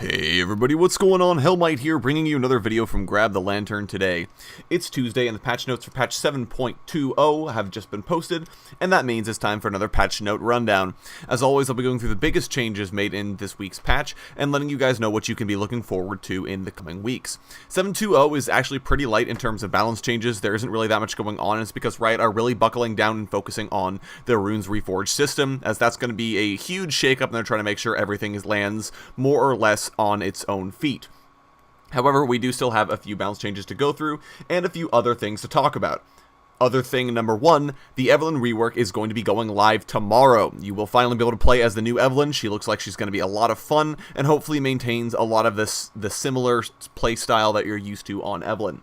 Hey everybody, what's going on? Hellmite here, bringing you another video from Grab the Lantern today. It's Tuesday and the patch notes for patch 7.20 have just been posted, and that means it's time for another patch note rundown. As always, I'll be going through the biggest changes made in this week's patch, and letting you guys know what you can be looking forward to in the coming weeks. 7.20 is actually pretty light in terms of balance changes. There isn't really that much going on, and it's because Riot are really buckling down and focusing on the Runes Reforged system, as that's going to be a huge shakeup, and they're trying to make sure everything lands more or less on its own feet. However, we do still have a few balance changes to go through, and a few other things to talk about. Other thing number one, the Evelynn rework is going to be going live tomorrow. You will finally be able to play as the new Evelynn. She looks like she's going to be a lot of fun, and hopefully maintains a lot of the similar play style that you're used to on Evelynn.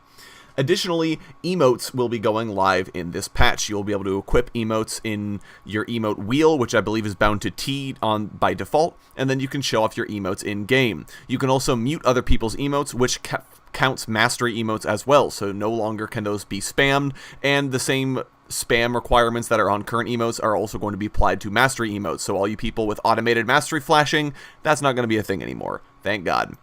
Additionally, emotes will be going live in this patch. You'll be able to equip emotes in your emote wheel, which I believe is bound to T by default, and then you can show off your emotes in-game. You can also mute other people's emotes, which counts mastery emotes as well, so no longer can those be spammed, and the same spam requirements that are on current emotes are also going to be applied to mastery emotes, so all you people with automated mastery flashing, that's not going to be a thing anymore. Thank God.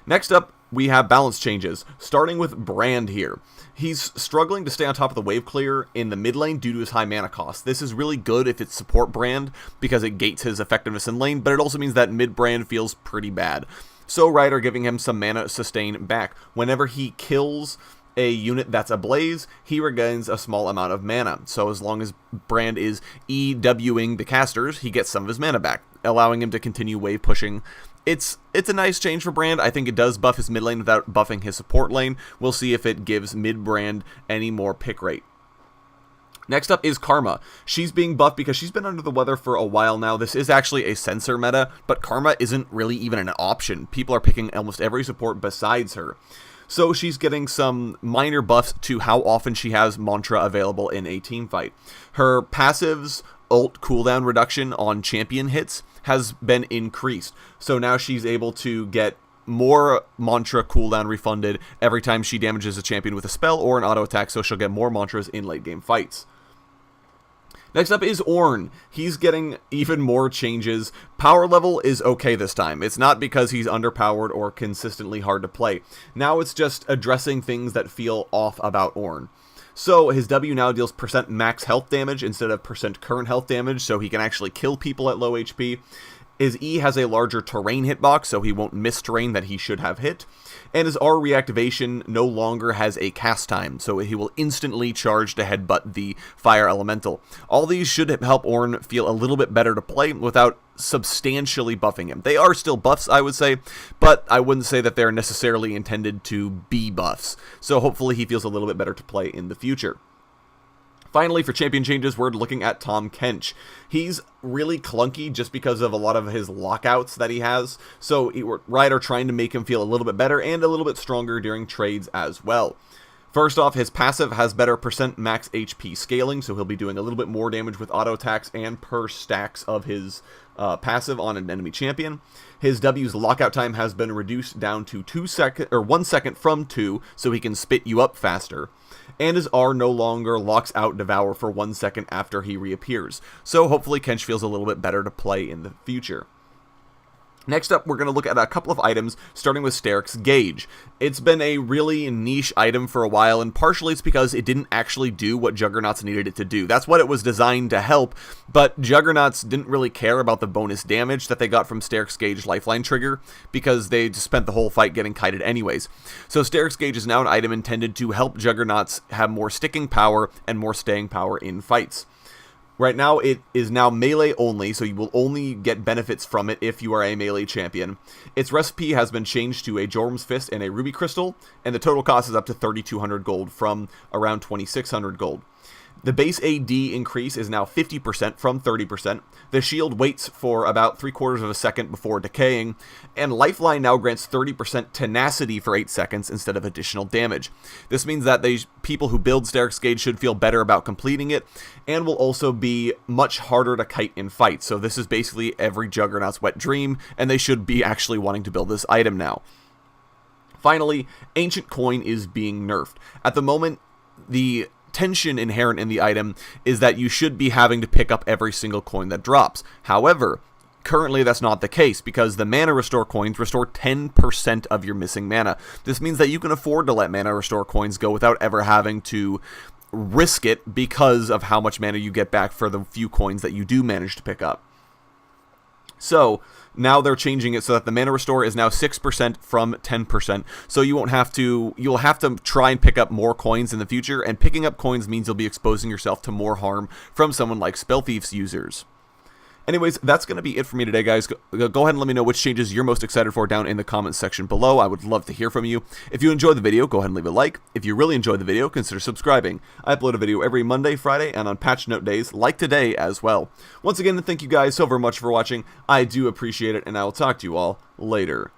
Next up, we have balance changes, starting with Brand here. He's struggling to stay on top of the wave clear in the mid lane due to his high mana cost. This is really good if it's support Brand, because it gates his effectiveness in lane, but it also means that mid Brand feels pretty bad. So Riot are giving him some mana sustain back. Whenever he kills a unit that's ablaze, he regains a small amount of mana. So as long as Brand is EWing the casters, he gets some of his mana back, allowing him to continue wave pushing. It's a nice change for Brand. I think it does buff his mid lane without buffing his support lane. We'll see if it gives mid Brand any more pick rate. Next up is Karma. She's being buffed because she's been under the weather for a while now. This is actually a sensor meta, but Karma isn't really even an option. People are picking almost every support besides her. So she's getting some minor buffs to how often she has Mantra available in a team fight. Her passive's ult cooldown reduction on champion hits has been increased. So now she's able to get more Mantra cooldown refunded every time she damages a champion with a spell or an auto attack, so she'll get more Mantras in late game fights. Next up is Ornn. He's getting even more changes. Power level is okay this time. It's not because he's underpowered or consistently hard to play. Now it's just addressing things that feel off about Ornn. So his W now deals % max health damage instead of % current health damage, so he can actually kill people at low HP. His E has a larger terrain hitbox, so he won't miss terrain that he should have hit. And his R reactivation no longer has a cast time, so he will instantly charge to headbutt the fire elemental. All these should help Ornn feel a little bit better to play without substantially buffing him. They are still buffs, I would say, but I wouldn't say that they're necessarily intended to be buffs. So hopefully he feels a little bit better to play in the future. Finally, for champion changes, we're looking at Tahm Kench. He's really clunky just because of a lot of his lockouts that he has, so Riot are trying to make him feel a little bit better and a little bit stronger during trades as well. First off, his passive has better % max HP scaling, so he'll be doing a little bit more damage with auto attacks and per stacks of his passive on an enemy champion. His W's lockout time has been reduced down to 1 second from 2, so he can spit you up faster. And his R no longer locks out Devour for 1 second after he reappears. So hopefully Kench feels a little bit better to play in the future. Next up, we're going to look at a couple of items, starting with Steric's Gauge. It's been a really niche item for a while, and partially it's because it didn't actually do what Juggernauts needed it to do. That's what it was designed to help, but Juggernauts didn't really care about the bonus damage that they got from Steric's Gauge Lifeline Trigger, because they just spent the whole fight getting kited anyways. So Steric's Gauge is now an item intended to help Juggernauts have more sticking power and more staying power in fights. Right now, it is now melee only, so you will only get benefits from it if you are a melee champion. Its recipe has been changed to a Jorm's Fist and a Ruby Crystal, and the total cost is up to 3,200 gold from around 2,600 gold. The base AD increase is now 50% from 30%. The shield waits for about 3/4 of a second before decaying, and Lifeline now grants 30% tenacity for 8 seconds instead of additional damage. This means that people who build Steric's Gauge should feel better about completing it, and will also be much harder to kite in fights. So this is basically every Juggernaut's wet dream, and they should be actually wanting to build this item now. Finally, Ancient Coin is being nerfed. At the moment, the tension inherent in the item is that you should be having to pick up every single coin that drops. However, currently that's not the case, because the mana restore coins restore 10% of your missing mana. This means that you can afford to let mana restore coins go without ever having to risk it because of how much mana you get back for the few coins that you do manage to pick up. So now they're changing it so that the mana restore is now 6% from 10%. So you won't have to, you'll have to try and pick up more coins in the future, and picking up coins means you'll be exposing yourself to more harm from someone like Spell Thief's users. Anyways, that's going to be it for me today, guys. Go ahead and let me know which changes you're most excited for down in the comments section below. I would love to hear from you. If you enjoyed the video, go ahead and leave a like. If you really enjoyed the video, consider subscribing. I upload a video every Monday, Friday, and on patch note days, like today as well. Once again, thank you guys so very much for watching. I do appreciate it, and I will talk to you all later.